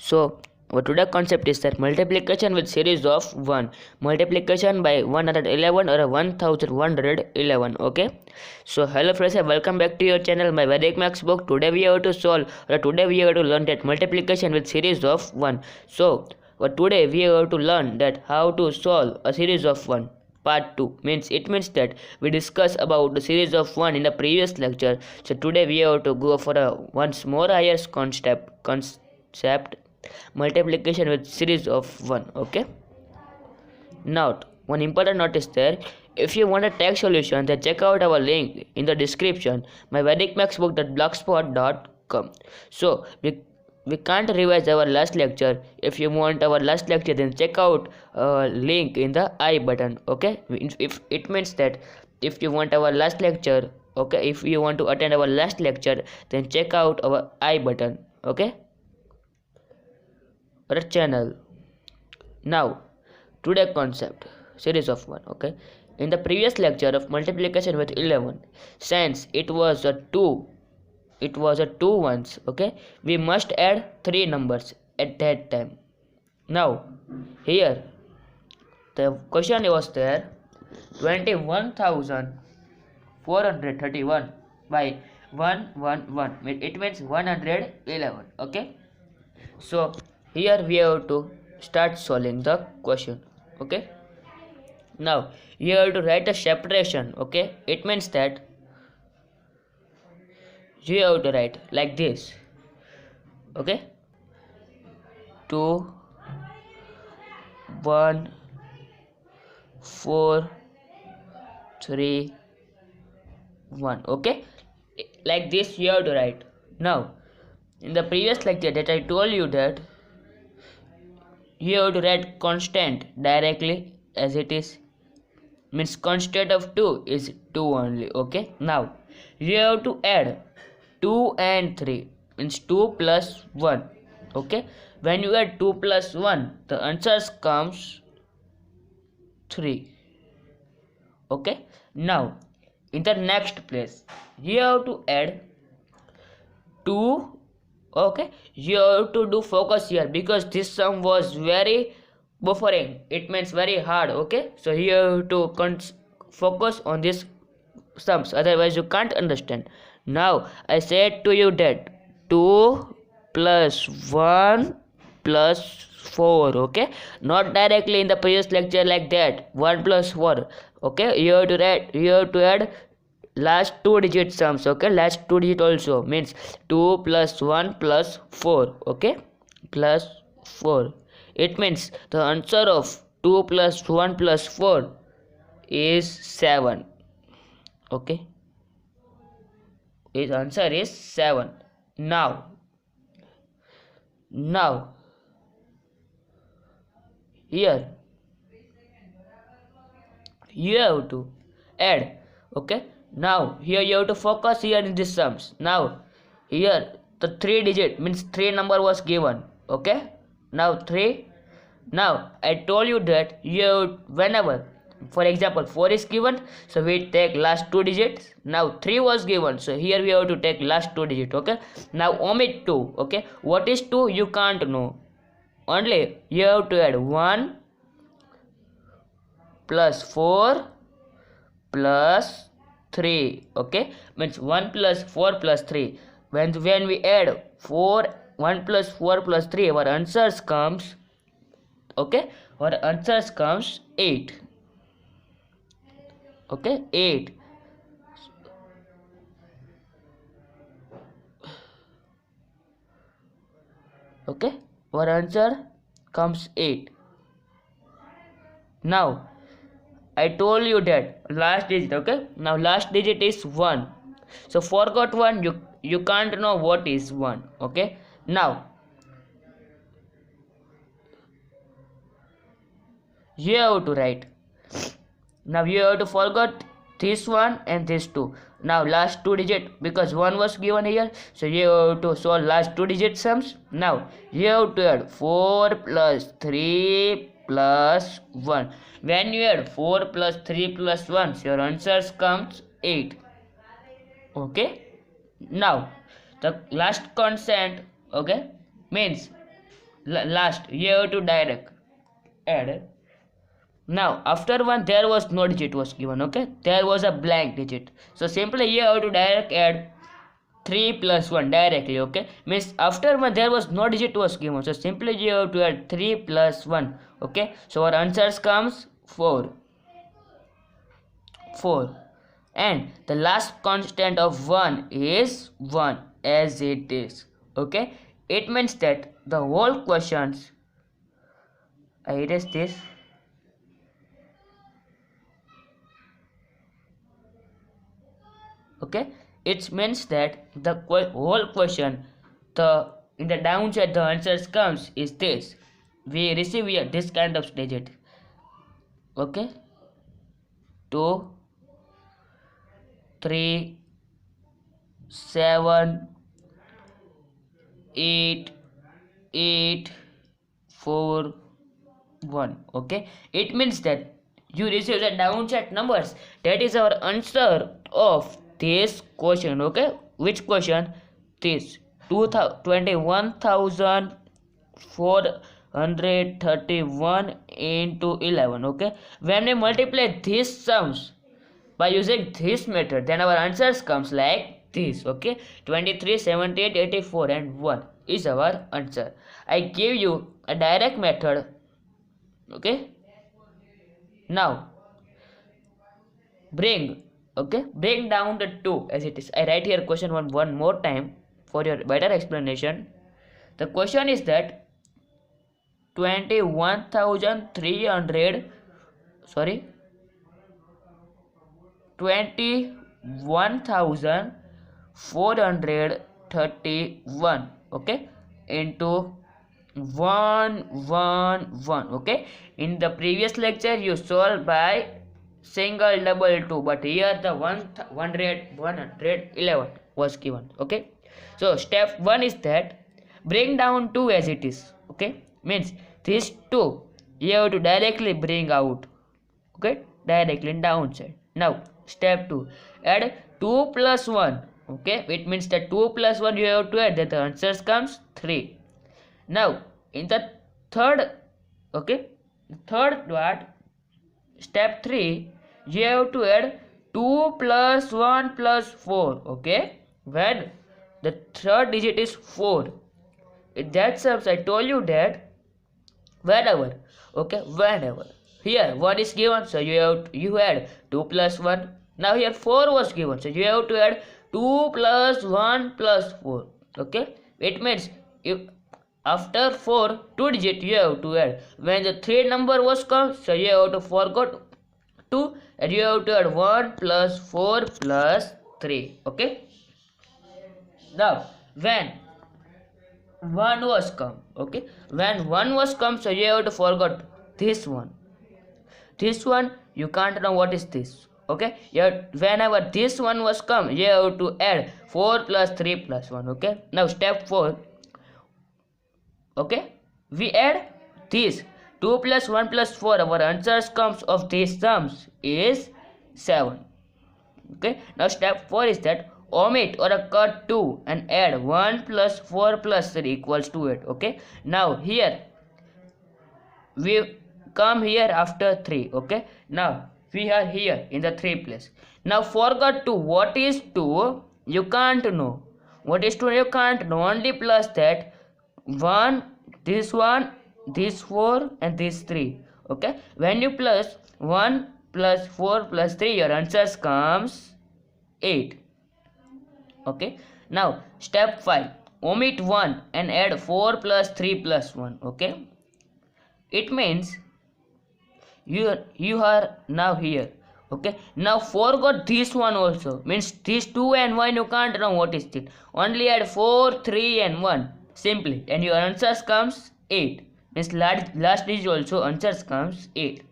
So our today concept is that multiplication with series of 1, multiplication by 111 or 1111. Okay, so hello friends and welcome back to your channel, my Vedic Max book. Today we have to solve, or today we have to learn that multiplication with series of 1. So today we have to learn that how to solve a series of 1. Part 2 means that we discussed about the series of 1 in the previous lecture. So today we have to go for a once more higher concept, multiplication with series of 1. Okay, now one important notice there: if you want a text solution, then check out our link in the description, my vedicmaxbook.blogspot.com. So we can't revise our last lecture. If you want our last lecture, then check out link in the I button. Okay, if it means that if you want our last lecture, okay, if you want to attend our last lecture, then check out our I button. Okay, our channel. Now today concept series of 1. Okay, in the previous lecture of multiplication with 11, since it was a 2 ones, okay, we must add 3 numbers at that time. Now here the question was there: 21,431 by 111, it means 111. Okay, so here we have to start solving the question. Okay, now you have to write a separation. Okay, it means that you have to write like this. Okay, 2 1 4 3 1. Okay, like this you have to write. Now in the previous lecture that I told you that you have to write constant directly as it is, means constant of 2 is 2 only. Okay, now you have to add 2 and 3, means 2 plus 1. Okay, when you add 2 plus 1, the answer comes 3. Okay, now in the next place you have to add 2. Okay, you have to do focus here because this sum was very buffering, it means very hard. Okay, so you have to focus on this sums, otherwise you can't understand. Now I said to you that 2 plus 1 plus 4. Okay, not directly in the previous lecture like that 1 plus 4. Okay, you have to add last 2 digit sums. Okay, last 2 digit also means 2 plus 1 plus 4. Okay, plus 4, it means the answer of 2 plus 1 plus 4 is 7. Okay, his answer is 7. Now here you have to add. Okay, now here you have to focus here in these sums. Now here the 3 digit means 3 number was given. Okay, now 3. Now I told you that you, whenever for example 4 is given, so we take last 2 digits. Now 3 was given, so here we have to take last 2 digit. Okay, now omit 2. Okay, what is 2 you can't know, only you have to add 1 plus 4 plus 3. Okay, means 1 plus 4 plus 3. When we add 1 plus 4 plus 3, our answers comes, okay, our answers comes 8. Okay, 8. Okay, our answer comes 8. Now I told you that last digit. Okay, now last digit is 1, so forgot 1, you can't know what is 1. Okay, now you have to write. Now you have to forget this one and this 2. Now last 2 digit, because 1 was given here, so you have to solve last 2 digit sums. Now you have to add 4 plus 3 plus 1. When you add 4 plus 3 plus 1, so your answers comes 8. Okay, now the last constant, okay, means last you have to direct add. Now after 1 there was no digit was given, okay, there was a blank digit, so simply you have to direct add 3 plus 1 directly, okay, means after 1 there was no digit was given, so simply you have to add 3 plus 1, okay, so our answers comes 4, and the last constant of 1 is 1 as it is, okay. It means that the whole questions, I erase this, okay, it means that the whole question, the in the downside the answers comes is this, we receive here this kind of digit, okay, 2 3 7 8 8 4 1, okay. It means that you receive the downside numbers, that is our answer of this question, okay. Which question? This 21,431 into 11, okay. When we multiply these sums by using this method, then our answers comes like this, okay. 23, 78, 84 and 1 is our answer. I give you a direct method, okay. Now bring down the 2 as it is. I write here question one more time for your better explanation. The question is that 21,431 okay, into 111, okay. In the previous lecture you solved by single double 2, but here the 111 was given, okay. So step 1 is that bring down 2 as it is, okay, means this 2 you have to directly bring out, okay, directly downside. Now step 2, add 2 plus 1, okay, it means that 2 plus 1 you have to add, that the answers comes 3. Now in the third, okay, third part, step 3, you have to add 2 plus 1 plus 4, okay, when the third digit is 4. In that sense I told you that whenever, okay, whenever here 1 is given, so you add 2 plus 1. Now here 4 was given, so you have to add 2 plus 1 plus 4, okay. It means if after 4 2 digit you have to add, when the 3 number was come, so you have to forget 2 and you have to add 1 plus 4 plus 3, okay. Now when 1 was come, okay, when 1 was come, so you have to forget this one you can't know what is this, okay. Whenever this one was come, you have to add 4 plus 3 plus 1, okay. Now step 4, okay, we add this 2 plus 1 plus 4, our answers comes of these sums is 7, okay. Now step 4 is that omit or cut 2 and add 1 plus 4 plus 3 equals to 8, okay. Now here we come here after 3, okay. Now we are here in the 3 place. Now forgot 2, what is 2 you can't know, what is 2 you can't know, only plus that 1, this 4 and this 3, okay. When you plus 1 plus 4 plus 3, your answers comes 8, okay. Now step 5, omit 1 and add 4 plus 3 plus 1, okay. It means you are now here, okay. Now forgot this one also, means these 2 and 1 you can't know what is it, only add 4 3 and 1 simply, and your answers comes 8, means last digit also answers comes 8.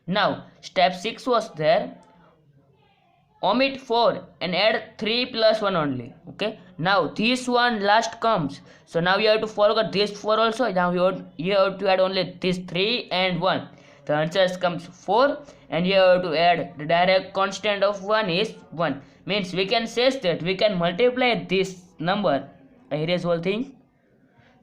Now step 6 was there, omit 4 and add 3 plus 1 only, okay. Now this one last comes, so now you have to forget this 4 also, now you have to add only this 3 and 1, the answers comes 4, and you have to add the direct constant of 1 is 1, means we can say that we can multiply this number, I erase whole thing,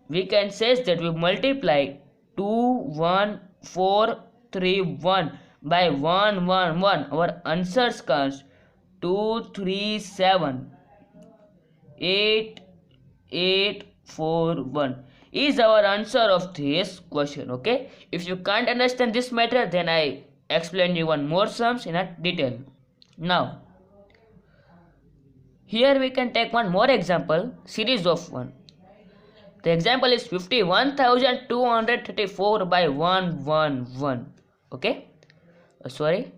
we can say that we multiply 21431 by 111. Our answers comes 2378841 is our answer of this question. Okay, if you can't understand this matter, then I explain you one more sums in a detail. Now here we can take one more example, series of 1. The example is 51,234 by 111. Okay, sorry,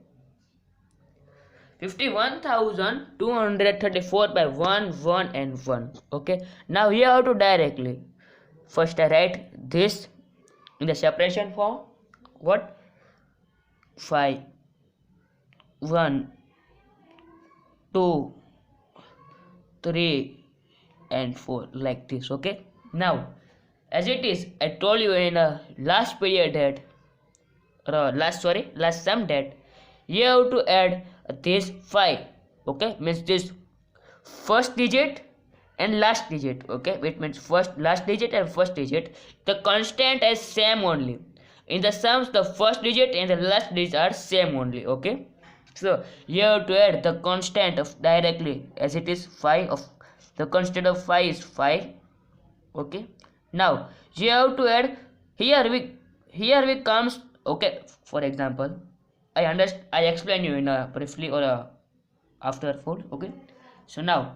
51,234 by 1 1 and 1. Okay, now here how to directly, first I write this in the separation form. What? 5 1 2 3 and 4, like this. Okay, now as it is, I told you in a last period that last sum that you have to add this 5. Okay, means this first digit and last digit. Okay, it means last digit and first digit, the constant is same only. In the sums, the first digit and the last digit are same only. Okay, so you have to add the constant of directly, as it is 5 of the constant of 5 is 5. Okay, now you have to add here we comes. Okay, for example, I explain you in a briefly or a after food. Okay, so now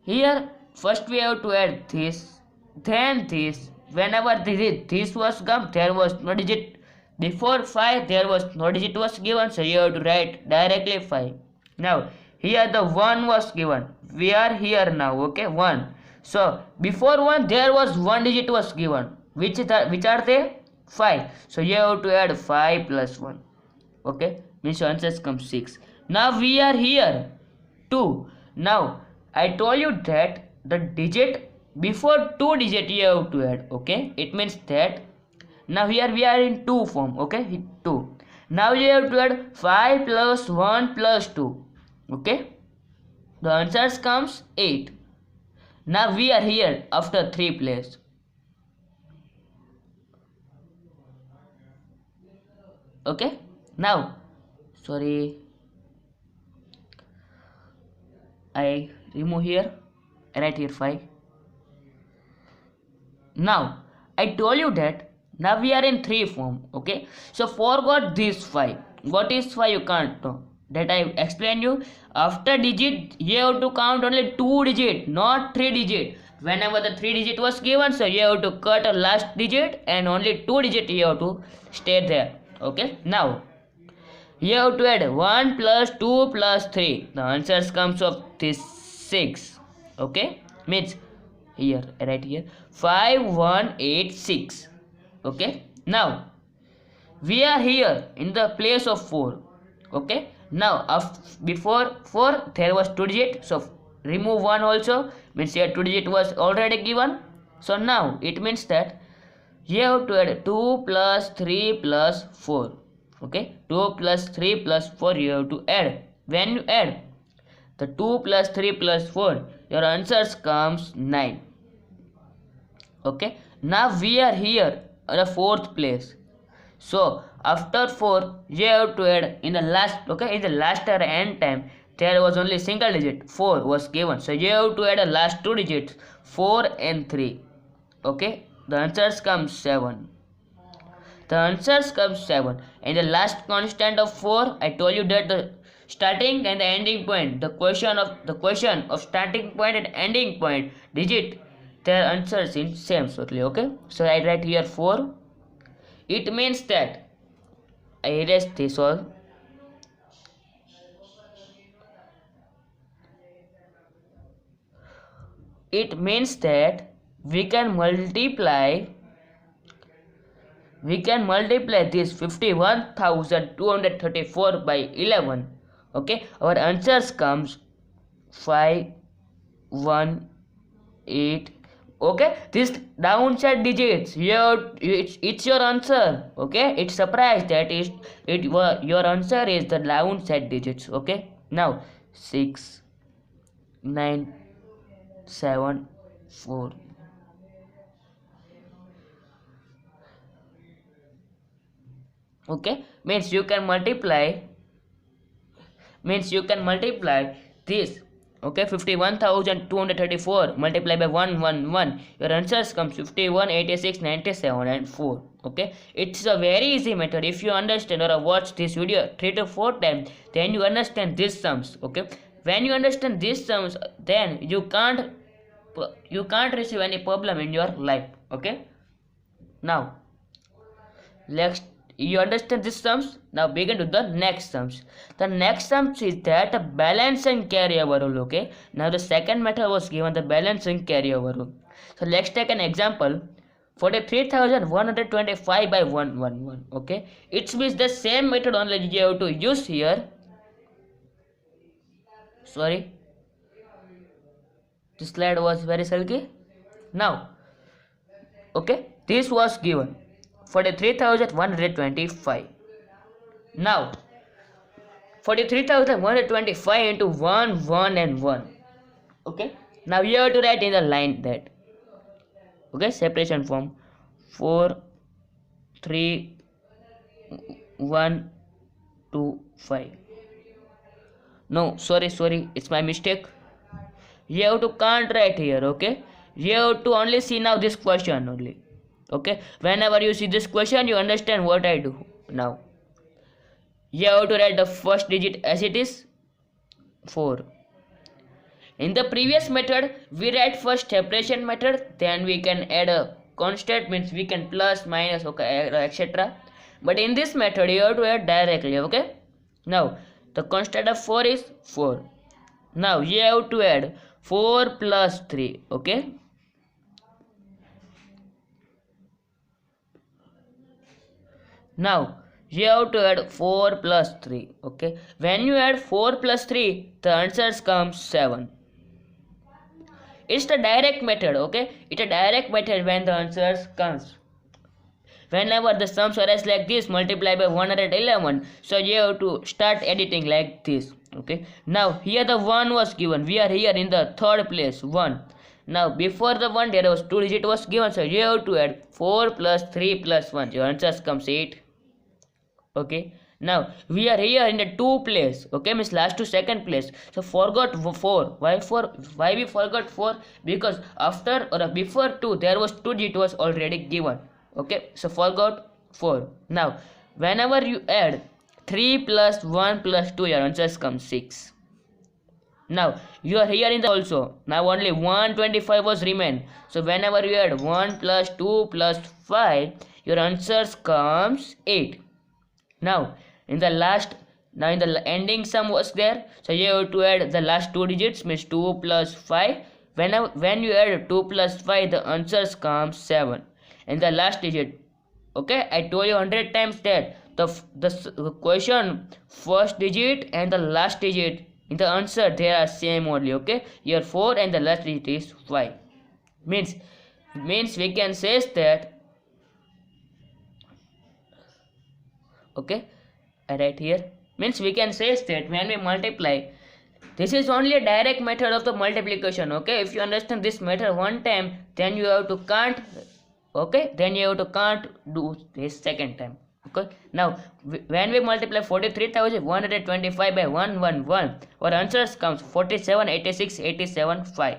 here first we have to add this, then this. Whenever this was come, there was no digit. Before 5 there was no digit was given, so you have to write directly 5. Now here the 1 was given, we are here now. Okay, 1. So before 1 there was one digit was given, which are they? 5. So you have to add 5 plus 1. Okay, means your answers come 6. Now we are here 2. Now I told you that the digit before 2 digit you have to add. Okay, it means that now here we are in 2 form. Okay, 2. Now you have to add 5 plus 1 plus 2. Okay, the answers comes 8. Now we are here after 3 place. Okay, now sorry, I remove here, write here 5. Now I told you that now we are in 3 form. Okay, so forgot this 5. What is 5? You can't know. That I explain you. After digit you have to count only 2 digit, not 3 digit. Whenever the 3 digit was given, so you have to cut a last digit and only 2 digit you have to stay there. Okay, now you have to add 1 plus 2 plus 3. The answers comes of this 6. Okay, means here right here 5186. Okay, now we are here in the place of 4. Okay, now before 4 there was 2 digit, so remove 1 also, means here 2 digit was already given. So now it means that you have to add 2 plus 3 plus 4. Okay, 2 plus 3 plus 4 you have to add. When you add the 2 plus 3 plus 4, your answers comes 9. Okay, now we are here on the 4th place. So after 4 you have to add in the last. Okay, in the last or end time there was only single digit 4 was given, so you have to add the last 2 digits 4 and 3. Okay, the answers come 7. The answers come 7. And the last constant of 4, I told you that the starting and the ending point, the question of starting point and ending point digit, their answers in same totally. Okay, so I write here 4. It means that I erase this all. It means that we can multiply this 51,234 by 11. Okay, our answers comes 518. Okay, this downside digits here, it's your answer. Okay, it's surprised that your answer is the downside digits. Okay, now 6 9 7 4 Okay, means you can multiply this. Okay, 51,234 multiplied by 111, your answers comes 51, 86, 97 and 4. Okay, it's a very easy method. If you understand or watch this video 3 to 4 times, then you understand these sums. Okay, when you understand these sums, then you can't receive any problem in your life. Okay, now next, you understand these sums. Now begin with the next sums. The next sums is that a balance and carry over rule. Okay, now the second method was given the balance and carry over rule. So let's take an example. 43,125 by 111. Okay, it means the same method, only you have to use here. Sorry, this slide was very silky. Now, okay, this was given 43,125. Now 43,125 into 1, 1 and 1. Okay, now you have to write in the line that, okay, separation form 4, 3, 1, 2, 5. No, sorry, it's my mistake. You have to can't write here. Okay, you have to only see now this question only. Okay, whenever you see this question, you understand what I do. Now you have to write the first digit as it is, 4. In the previous method, we write first separation method, then we can add a constant, means we can plus, minus, okay, etc. But in this method, you have to add directly. Okay, now the constant of 4 is 4. Now you have to add 4 plus 3. Okay, now you have to add 4 plus 3. Okay, when you add 4 plus 3, the answers comes 7. It's the direct method. Okay, it's a direct method when the answers comes. Whenever the sums arise like this, multiply by 111, so you have to start editing like this. Okay, now here the 1 was given, we are here in the third place, 1. Now before the 1 there was 2 digit was given, so you have to add 4 plus 3 plus 1, your answers comes 8. Okay, now we are here in the 2 place. Okay, means last to second place, so forgot 4. Why we forgot 4? Because after or before 2 there was 2 digit was already given. Okay, so forgot 4. Now whenever you add 3 plus 1 plus 2, your answers come 6. Now you are here in the also, now only 125 was remain, so whenever you add 1 plus 2 plus 5, your answers comes 8. Now in the ending sum was there, so you have to add the last 2 digits, means 2 plus 5. When you add 2 plus 5, the answers come 7. And the last digit, okay, I told you 100 times that the question first digit and the last digit in the answer they are same only. Okay, here 4 and the last digit is 5. Means we can say that, okay, I write here, means we can say that when we multiply, this is only a direct method of the multiplication. Okay, if you understand this method one time, then you have to can't, okay, then you have to can't do this second time. Okay, now when we multiply 43,125 by 111, our answers comes 47, 86, 87, 5.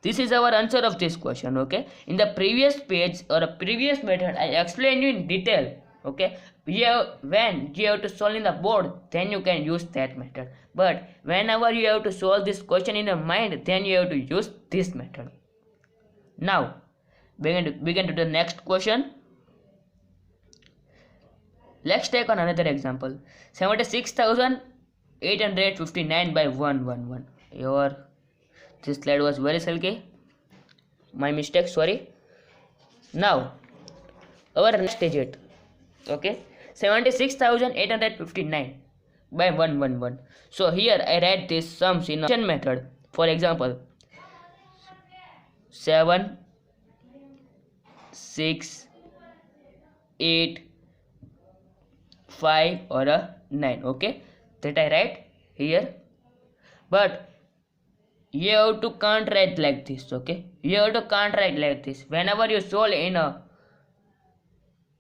This is our answer of this question. Okay, in the previous page or a previous method, I explained you in detail. Okay, when you have to solve in the board, then you can use that method. But whenever you have to solve this question in your mind, then you have to use this method. Now begin to the next question. Let's take on another example. 76,859 by 111. This slide was very silky. My mistake, sorry. Now our next digit, okay, 76,859 by 111. So here I write this sums in a method. For example, 7, 6, 8, 5 or a 9. Okay, that I write here. But you have to can't write like this. Okay, you have to can't write like this. Whenever you solve in a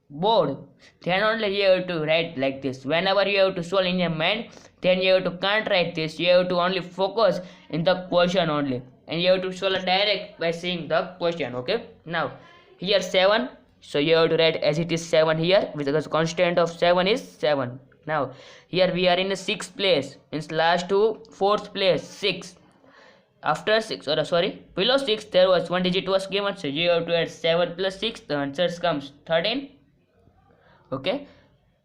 bored, then only you have to write like this. Whenever you have to solve in your mind, then you have to can't write this. You have to only focus in the question only, and you have to solve direct by seeing the question. Okay. Now here 7, so you have to write as it is 7 here, because the constant of 7 is 7. Now here we are in the 6th place, means last to 4th place, 6. After 6, or sorry, below 6 there was one digit was given, so you have to add 7 plus 6, the answer comes 13. Okay,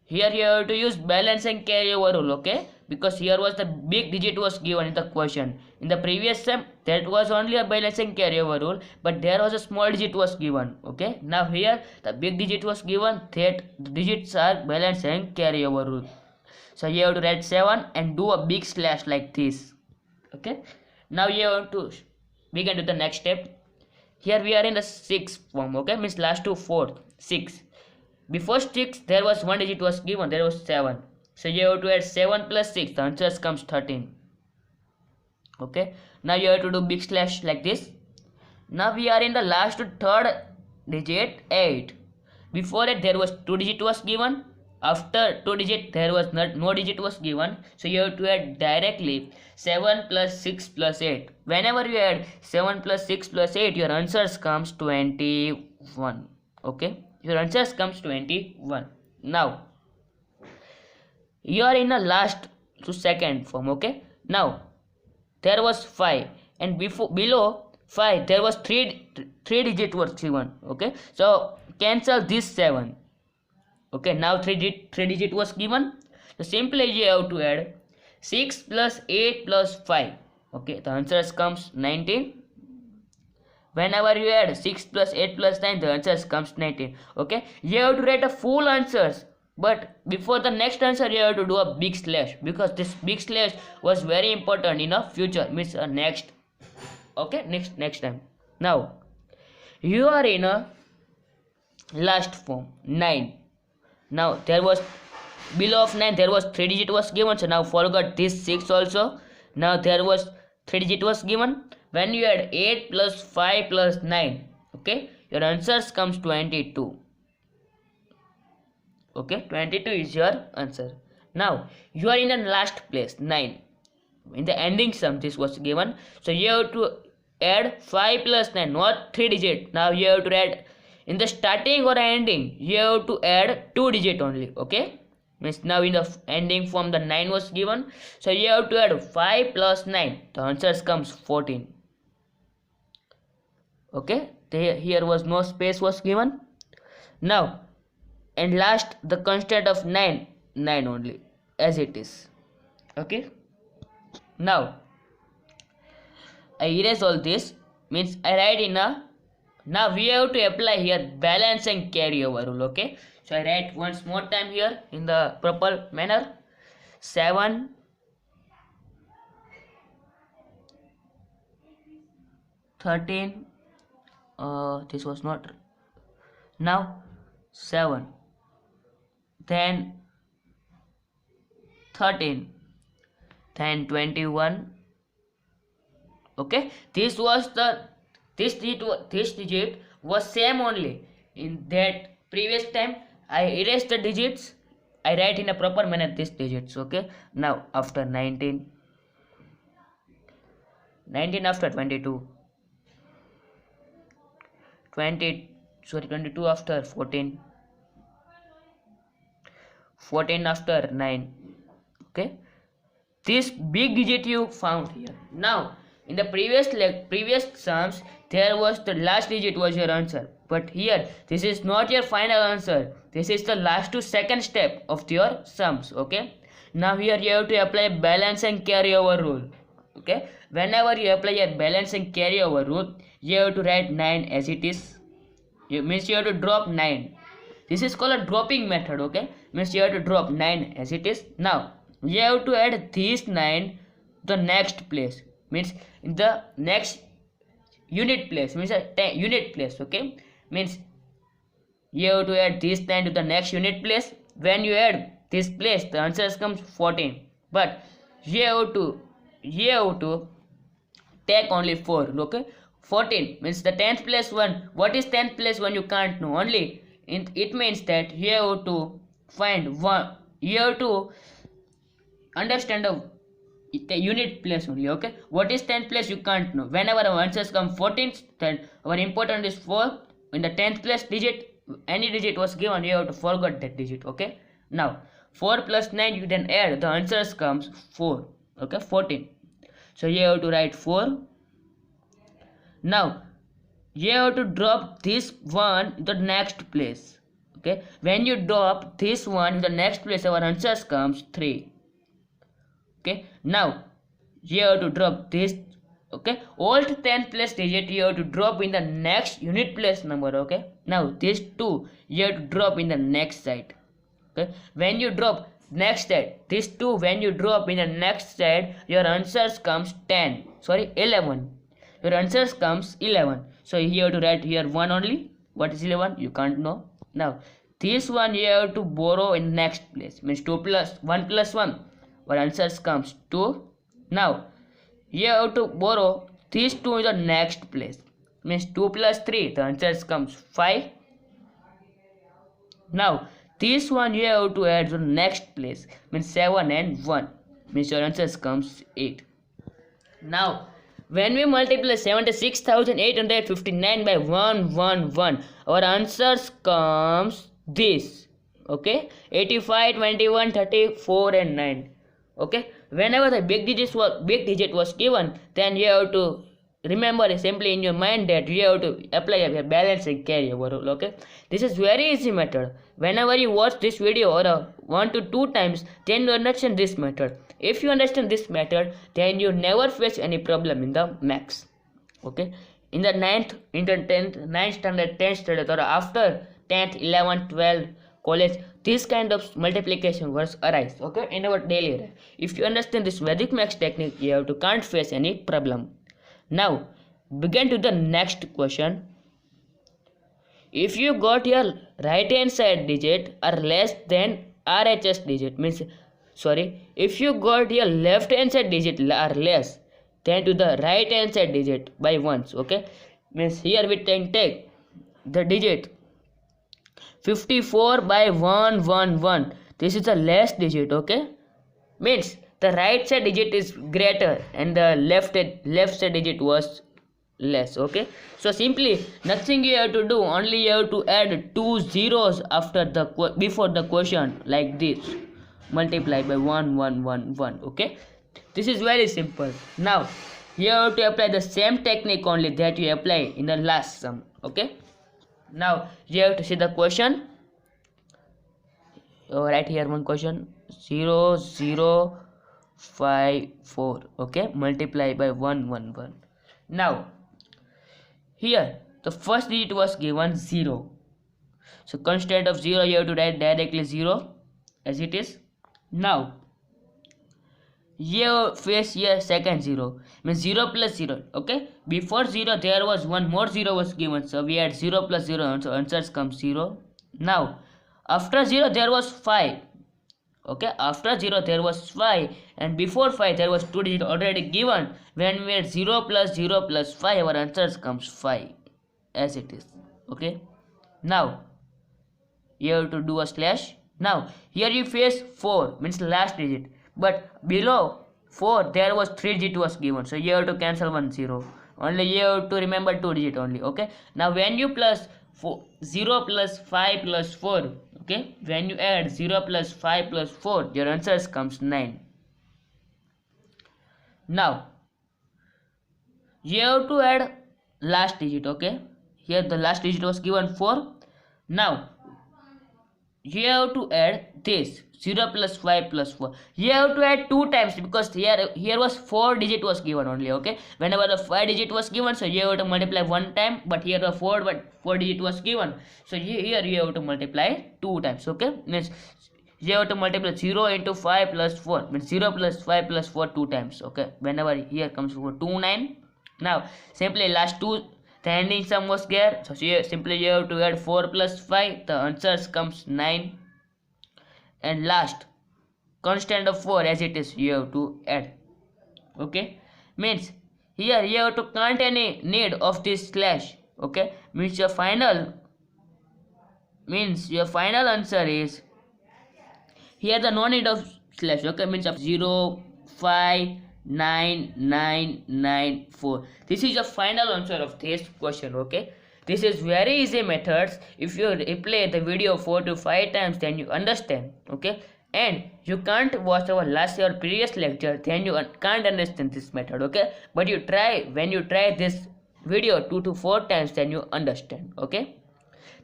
here you have to use balance and carry over rule. Okay, because here was the big digit was given in the question. In the previous sum that was only a balance and carry over rule, but there was a small digit was given. Okay, now here the big digit was given, that the digits are balance and carry over rule. So you have to write 7 and do a big slash like this. Okay, now you have to begin to the next step. Here we are in the 6th form. Okay, means last to 4th, 6. Before 6 there was one digit was given, there was 7, so you have to add 7 plus 6, the answer comes 13. Okay, now you have to do big slash like this. Now we are in the last to 3rd digit, 8. Before it there was 2 digit was given, after 2 digit there was no digit was given, so you have to add directly 7 plus 6 plus 8. Whenever you add 7 plus 6 plus 8, your answers comes 21. Okay, your answers comes 21. Now you are in the last to 2nd form. Okay, now there was 5, and below 5 there was 3 digit was given. Okay, so cancel this 7. Okay, now 3 digit was given, so simply you have to add 6 plus 8 plus 5. Okay, the answer comes 19. Whenever you add 6 plus 8 plus 9, the answer comes 19. Okay, you have to write a full answers, but before the next answer you have to do a big slash, because this big slash was very important in a future, means next. Okay, next time. Now you are in a last form, 9. Now there was below of 9 there was 3 digit was given, so now forgot this 6 also. Now there was 3 digit was given. When you add 8 plus 5 plus 9, okay, your answers comes 22. Okay, 22 is your answer. Now you are in the last place, 9. In the ending sum this was given, so you have to add 5 plus 9, not 3 digit. Now you have to add in the starting or ending, you have to add 2 digit only. Okay, means now in the ending form the 9 was given, so you have to add 5 plus 9, the answer comes 14. Okay, here was no space was given. Now and last the constant of 9 only as it is. Okay, now I erase all this, means I write in a, now we have to apply here balance and carry over rule. Okay, so I write once more time here in the proper manner. 7 13, this was not, now 7, then 13, then 21. Okay, this digit was same only in that previous time. I erase the digits, I write in a proper manner these digits. Okay, now after 19 after 22, 22 after 14 after 9. Okay, this big digit you found here. Now in the previous sums there was the last digit was your answer, but here this is not your final answer, this is the last to 2nd step of your sums. Okay, now here you have to apply balance and carry over rule. Okay, whenever you apply your balance and carry over rule, you have to write 9 as it is. Means you have to drop 9. This is called a dropping method. Okay, means you have to drop 9 as it is. Now you have to add this 9 the next place, means in the next unit place, means a unit place. Okay, means you have to add this 9 to the next unit place. When you add this place, the answer comes 14, but you have to take only 4. Okay, 14 means the 10th place one. What is 10th place one? You can't know. Only it means that you have to find one, you have to understand the unit place only. Okay, what is 10th place you can't know. Whenever our answers come 14th, then our important is 4. In the 10th place digit, any digit was given, you have to forget that digit. Okay, now 4 plus 9 you then add, the answers comes 4. Okay, 14. So you have to write 4. Now you have to drop this one to the next place. Okay, when you drop this one to the next place, our answers comes 3. Okay, now you have to drop this. Okay, all 10th place digit you have to drop in the next unit place number. Okay, now this 2 you have to drop in the next side. Okay, when you drop next side, this 2 when you drop in the next side, your answers comes 11. Your answers comes 11. So you have to write here 1 only. What is 11? You can't know. Now this one you have to borrow in next place, means 2 plus 1 plus 1, our answers comes 2. Now you have to borrow these 2 in the next place, means 2 plus 3, the answers comes 5. Now this one you have to add to the next place, means 7 and 1, means your answers comes 8. Now when we multiply 76,859 by 111, our answers comes this. Okay, 85, 21, 34 and 9. Okay, whenever the big digit was given, then you have to remember simply in your mind that you have to apply a balance and carry overall. Okay, this is very easy method. Whenever you watch this video or 1 to 2 times, then you understand this method. If you understand this method, then you never face any problem in the maths. Okay, in the 9th, in the 10th, 9th standard, 10th standard, or after 10th, 11th, 12th, college, this kind of multiplication words arise. Okay, in our daily life. If you understand this Vedic maths technique, you have to can't face any problem. Now begin to the next question. If you got your right hand side digit are less than RHS digit, means if you got your left hand side digit are less than to the right hand side digit by ones. Okay, means here we can take the digit 54 by 111. This is the less digit. Okay, means the right side digit is greater and the left side digit was less. Okay, so simply nothing you have to do, only you have to add 2 zeros after the before the question, like this, multiply by 1111. Okay, this is very simple. Now you have to apply the same technique only that you apply in the last sum. Okay, now you have to see the question. Right here one question, 0054. Okay, multiply by 111. Now here the first digit was given 0, so constant of 0 you have to write directly 0 as it is. Now here face here second 0, means 0 plus 0. Okay, before 0 there was one more 0 was given, so we had 0 plus 0, so answers come 0. Now after 0 there was 5. Okay, after 0 there was 5, and before 5 there was 2 digit already given. When we had 0 plus 0 plus 5, our answers comes 5 as it is. Okay, now you have to do a slash. Now here you face 4, means last digit, but below 4 there was 3 digit was given, so you have to cancel 1 0. Only you have to remember 2 digit only. Okay, now when you plus 0 plus 5 plus 4, okay, when you add 0 plus 5 plus 4, your answers comes 9. Now you have to add last digit. Okay, here the last digit was given 4. Now you have to add this 0 plus 5 plus 4. You have to add 2 times because here was 4 digit was given only. Okay, whenever the 5 digit was given, so you have to multiply 1 time, but here the 4 digit was given, so here you have to multiply 2 times. Okay, means you have to multiply 0 into 5 plus 4, means 0 plus 5 plus 4 2 times. Okay, whenever here comes 4 2 9. Now simply last 2, the ending sum was there, so simply you have to add 4 plus 5, the answers comes 9. And last constant of 4 as it is you have to add. Okay, means here you have to count any need of this slash. Okay, means your final means your final answer is here the no need of slash, okay, means of 0 5 9 9 9 4. This is your final answer of this question, okay. This is very easy methods. If you replay the video 4 to 5 times, then you understand, okay. And you can't watch our last or previous lecture, then you can't understand this method, okay. But you try, when you try this video 2 to 4 times, then you understand, okay.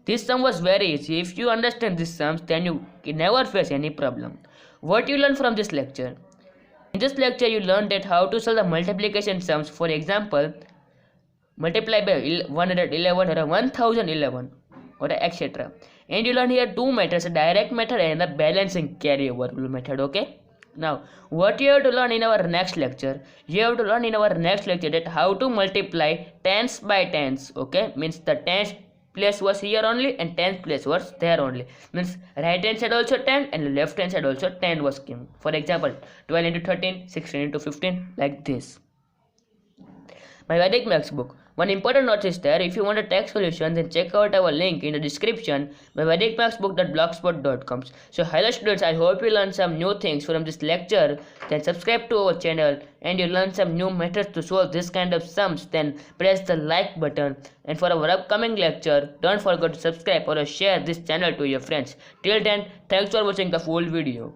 This sum was very easy. If you understand these sums, then you never face any problem. What you learn from this lecture? In this lecture, you learned that how to solve the multiplication sums. For example, multiply by 111 or 1011 or etc. And you learn here two methods, a direct method and a balancing carryover method, okay. Now, what you have to learn in our next lecture? You have to learn in our next lecture that how to multiply tens by tens, okay. Means the tens place was here only and tens place was there only. Means right hand side also 10 and left hand side also 10 was given. For example, 12 into 13, 16 into 15, like this. My Vedic Maths book. One important note is there, if you want a text solution, then check out our link in the description, myvedicmathsbook.blogspot.com. So hello students, I hope you learned some new things from this lecture. Then subscribe to our channel and you learn some new methods to solve this kind of sums. Then press the like button. And for our upcoming lecture, don't forget to subscribe or share this channel to your friends. Till then, thanks for watching the full video.